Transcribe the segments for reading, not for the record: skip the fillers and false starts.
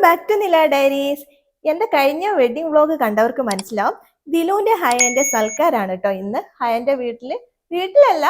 Back to നില diaries. എന്റെ കഴിഞ്ഞ വെഡിങ് വ്ലോഗ് കണ്ടവർക്ക് മനസ്സിലാവും, ദിലുവിന്റെ ഹയന്റെ സൽക്കാരാണ് കേട്ടോ ഇന്ന്. ഹയന്റെ വീട്ടിലല്ല,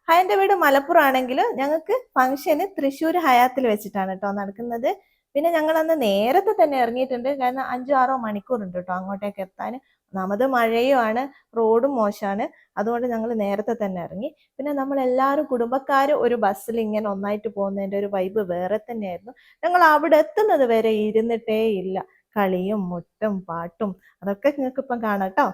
ഹയന്റെ വീട് മലപ്പുറം ആണെങ്കിലും ഞങ്ങൾക്ക് ഫംഗ്ഷന് തൃശ്ശൂർ ഹയാത്തിൽ വെച്ചിട്ടാണ് കേട്ടോ നടക്കുന്നത്. പിന്നെ ഞങ്ങൾ അന്ന് നേരത്തെ തന്നെ ഇറങ്ങിയിട്ടുണ്ട്, കാരണം 5-6 മണിക്കൂറുണ്ട് കേട്ടോ അങ്ങോട്ടേക്ക് എത്താൻ. ഒന്നാമത് മഴയുമാണ്, റോഡും മോശമാണ്, അതുകൊണ്ട് ഞങ്ങൾ നേരത്തെ തന്നെ ഇറങ്ങി. പിന്നെ നമ്മളെല്ലാവരും കുടുംബക്കാരും ഒരു ബസ്സിൽ ഇങ്ങനെ ഒന്നായിട്ട് പോകുന്നതിൻ്റെ ഒരു വൈബ് വേറെ തന്നെയായിരുന്നു. ഞങ്ങൾ അവിടെ എത്തുന്നത് വരെ ഇരുന്നിട്ടേ ഇല്ല. കളിയും മുട്ടും പാട്ടും അതൊക്കെ നിങ്ങൾക്ക് ഇപ്പം കാണാം കേട്ടോ.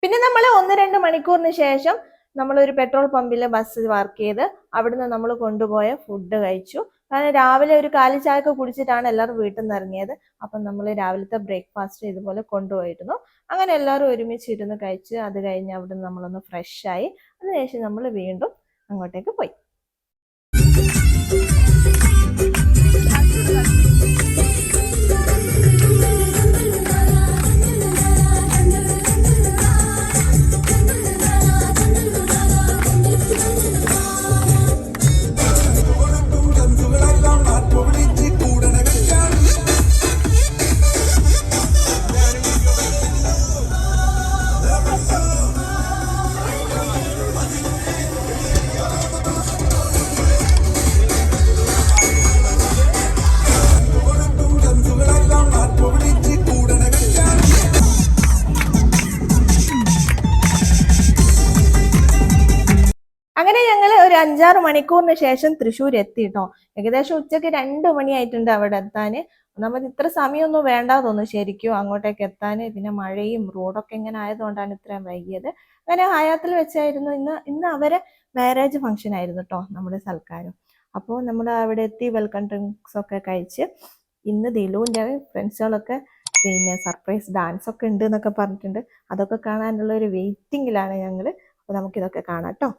പിന്നെ നമ്മൾ 1-2 മണിക്കൂറിന് ശേഷം നമ്മളൊരു പെട്രോൾ പമ്പിൽ ബസ് പാർക്ക് ചെയ്ത് അവിടുന്ന് നമ്മൾ കൊണ്ടുപോയ ഫുഡ് കഴിച്ചു. കാരണം രാവിലെ ഒരു കാലി ചായയൊക്കെ കുടിച്ചിട്ടാണ് എല്ലാവരും വീട്ടിൽ നിന്ന് ഇറങ്ങിയത്. അപ്പം നമ്മൾ രാവിലത്തെ ബ്രേക്ക്ഫാസ്റ്റ് ഇതുപോലെ കൊണ്ടുപോയിരുന്നു. അങ്ങനെ എല്ലാവരും ഒരുമിച്ചിരുന്ന് കഴിച്ച് അത് കഴിഞ്ഞ് അവിടുന്ന് നമ്മളൊന്ന് ഫ്രഷായി. അതിനുശേഷം നമ്മൾ വീണ്ടും അങ്ങോട്ടേക്ക് പോയി. അങ്ങനെ ഞങ്ങൾ ഒരു 5-6 മണിക്കൂറിന് ശേഷം തൃശ്ശൂർ എത്തിട്ടോ. ഏകദേശം ഉച്ചയ്ക്ക് 2 മണിയായിട്ടുണ്ട് അവിടെ എത്താൻ. നമ്മൾ ഇത്ര സമയമൊന്നും വേണ്ട തോന്നുന്നു ശരിക്കും അങ്ങോട്ടേക്ക് എത്താൻ. പിന്നെ മഴയും റോഡൊക്കെ ഇങ്ങനെ ആയതുകൊണ്ടാണ് ഇത്രയും വൈകിയത്. അങ്ങനെ ഹയാത്തിൽ വെച്ചായിരുന്നു ഇന്ന് അവരെ മാരേജ് ഫംഗ്ഷൻ ആയിരുന്നു കേട്ടോ നമ്മുടെ സൽക്കാരം. അപ്പോൾ നമ്മൾ അവിടെ എത്തി വെൽക്കം ഡ്രിങ്ക്സ് ഒക്കെ കഴിച്ച്. ഇന്ന് ദിലുവിൻ്റെ ഫ്രണ്ട്സുകളൊക്കെ പിന്നെ സർപ്രൈസ് ഡാൻസ് ഒക്കെ ഉണ്ട് എന്നൊക്കെ പറഞ്ഞിട്ടുണ്ട്. അതൊക്കെ കാണാനുള്ള ഒരു വെയിറ്റിങ്ങിലാണ് ഞങ്ങൾ. അപ്പോൾ നമുക്കിതൊക്കെ കാണാം കേട്ടോ.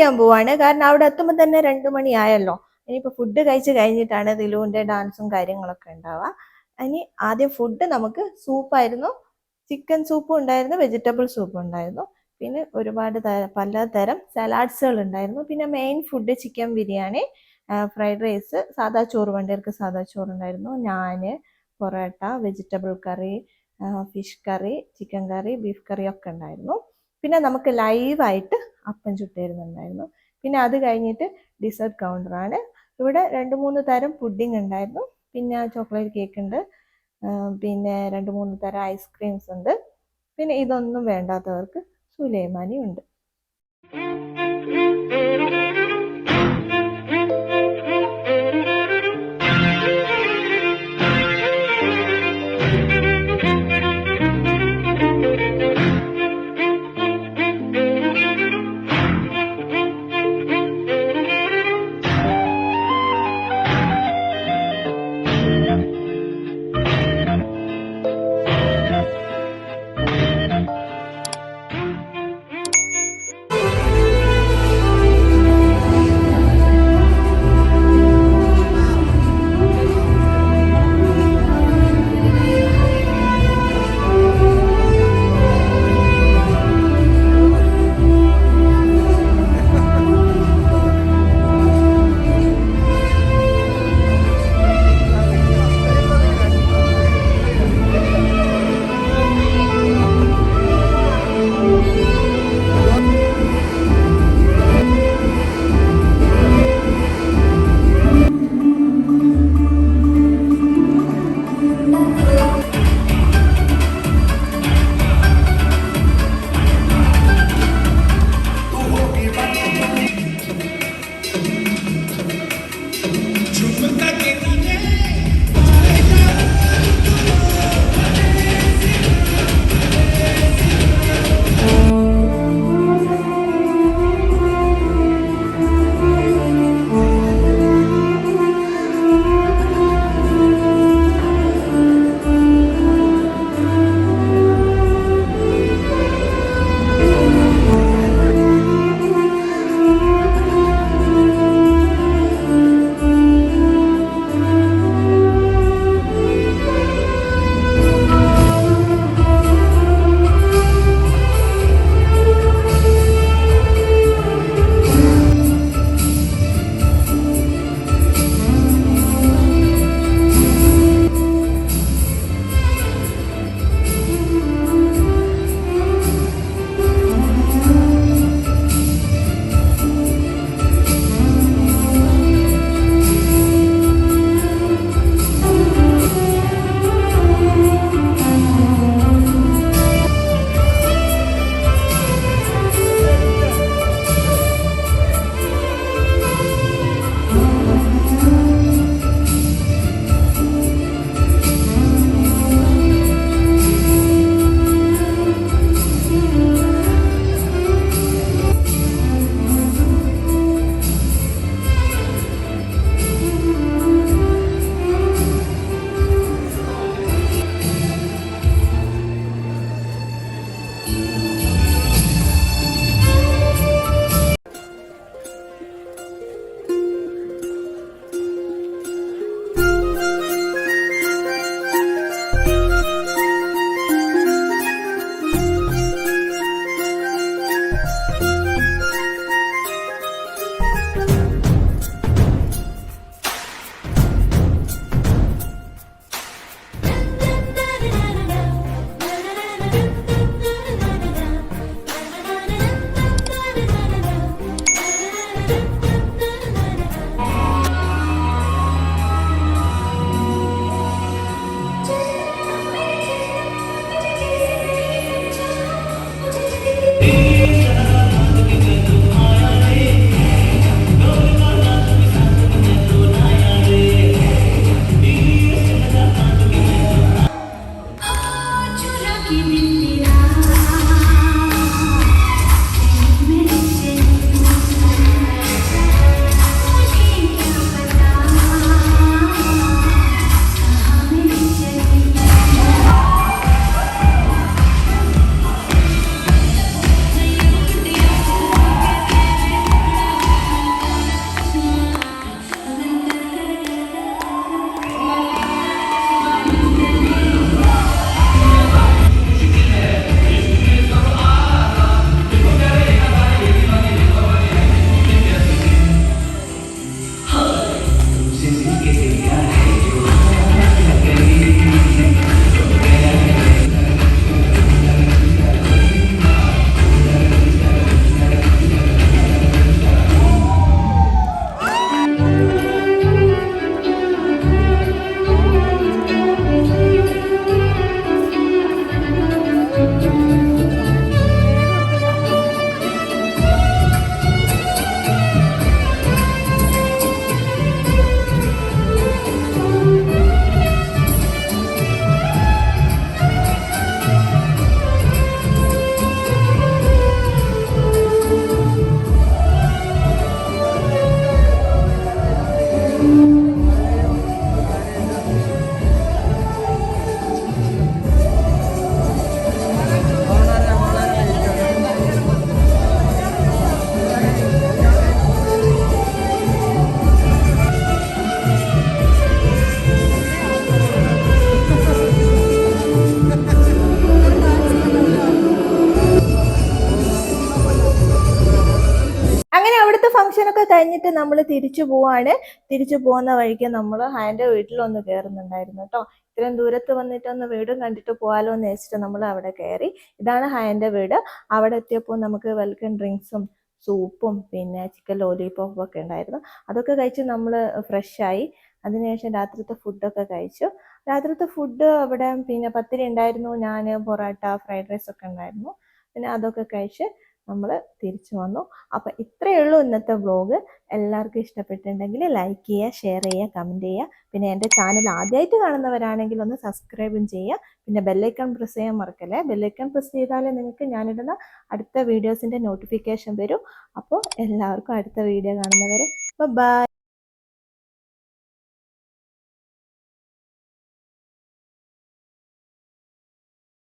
കഴിക്കാൻ പോവാണ്. കാരണം അവിടെ എത്തുമ്പോൾ തന്നെ 2 മണി ആയല്ലോ. ഇനിയിപ്പോൾ ഫുഡ് കഴിച്ച് കഴിഞ്ഞിട്ടാണ് ദിലുവിൻ്റെ ഡാൻസും കാര്യങ്ങളൊക്കെ ഉണ്ടാവുക. ഇനി ആദ്യം ഫുഡ് നമുക്ക് സൂപ്പായിരുന്നു. ചിക്കൻ സൂപ്പും ഉണ്ടായിരുന്നു, വെജിറ്റബിൾ സൂപ്പും ഉണ്ടായിരുന്നു. പിന്നെ ഒരുപാട് പലതരം സലാഡ്സുകൾ ഉണ്ടായിരുന്നു. പിന്നെ main food chicken biryani, fried rice, സാദാ ചോറ്, വണ്ടിയർക്ക് സാദാ ചോറുണ്ടായിരുന്നു, naan, parotta, vegetable curry, fish curry, chicken curry, beef curry ഒക്കെ ഉണ്ടായിരുന്നു. പിന്നെ നമുക്ക് ലൈവായിട്ട് അപ്പം ചുട്ടിരുന്നുണ്ടായിരുന്നു. പിന്നെ അത് കഴിഞ്ഞിട്ട് ഡിസേർട്ട് കൗണ്ടറാണ്. ഇവിടെ 2-3 തരം പുഡിംഗ് ഉണ്ടായിരുന്നു. പിന്നെ ചോക്ലേറ്റ് കേക്ക് ഉണ്ട്. പിന്നെ 2-3 തരം ഐസ്ക്രീംസ് ഉണ്ട്. പിന്നെ ഇതൊന്നും വേണ്ടാത്തവർക്ക് സുലൈമാനി ഉണ്ട്. കഴിഞ്ഞിട്ട് നമ്മൾ തിരിച്ചു പോവാണ്. തിരിച്ചു പോകുന്ന വഴിക്ക് നമ്മൾ ഹയൻ്റെ വീട്ടിലൊന്ന് കയറുന്നുണ്ടായിരുന്നു കേട്ടോ. ഇത്രയും ദൂരത്ത് വന്നിട്ട് ഒന്ന് വീടും കണ്ടിട്ട് പോകാലോ എന്ന് വെച്ചിട്ട് നമ്മൾ അവിടെ കയറി. ഇതാണ് ഹയൻ്റെ വീട്. അവിടെ എത്തിയപ്പോൾ നമുക്ക് വെൽക്കം ഡ്രിങ്ക്സും സൂപ്പും പിന്നെ ചിക്കൻ ലോലിപോപ്പും ഒക്കെ ഉണ്ടായിരുന്നു. അതൊക്കെ കഴിച്ച് നമ്മൾ ഫ്രഷായി. അതിനുശേഷം രാത്രിത്തെ ഫുഡൊക്കെ കഴിച്ചു. രാത്രിത്തെ ഫുഡ് അവിടെ പിന്നെ പത്തിരി ഉണ്ടായിരുന്നു, ഞാൻ പൊറോട്ട ഫ്രൈഡ് റൈസ് ഒക്കെ ഉണ്ടായിരുന്നു. പിന്നെ അതൊക്കെ കഴിച്ച് നമ്മൾ തിരിച്ചു വന്നു. അപ്പം ഇത്രയേ ഉള്ളൂ ഇന്നത്തെ വ്ലോഗ്. എല്ലാവർക്കും ഇഷ്ടപ്പെട്ടിട്ടുണ്ടെങ്കിൽ ലൈക്ക് ചെയ്യുക, ഷെയർ ചെയ്യുക, കമൻറ്റ് ചെയ്യുക. പിന്നെ എൻ്റെ ചാനൽ ആദ്യമായിട്ട് കാണുന്നവരാണെങ്കിൽ ഒന്ന് സബ്സ്ക്രൈബും ചെയ്യുക. പിന്നെ ബെല്ലൈക്കൺ പ്രസ് ചെയ്യാൻ മറക്കല്ലേ. ബെല്ലൈക്കൺ പ്രസ് ചെയ്താലേ നിങ്ങൾക്ക് ഞാനിടുന്ന അടുത്ത വീഡിയോസിൻ്റെ നോട്ടിഫിക്കേഷൻ വരും. അപ്പോൾ എല്ലാവർക്കും അടുത്ത വീഡിയോ കാണുന്നവരെ ബൈ.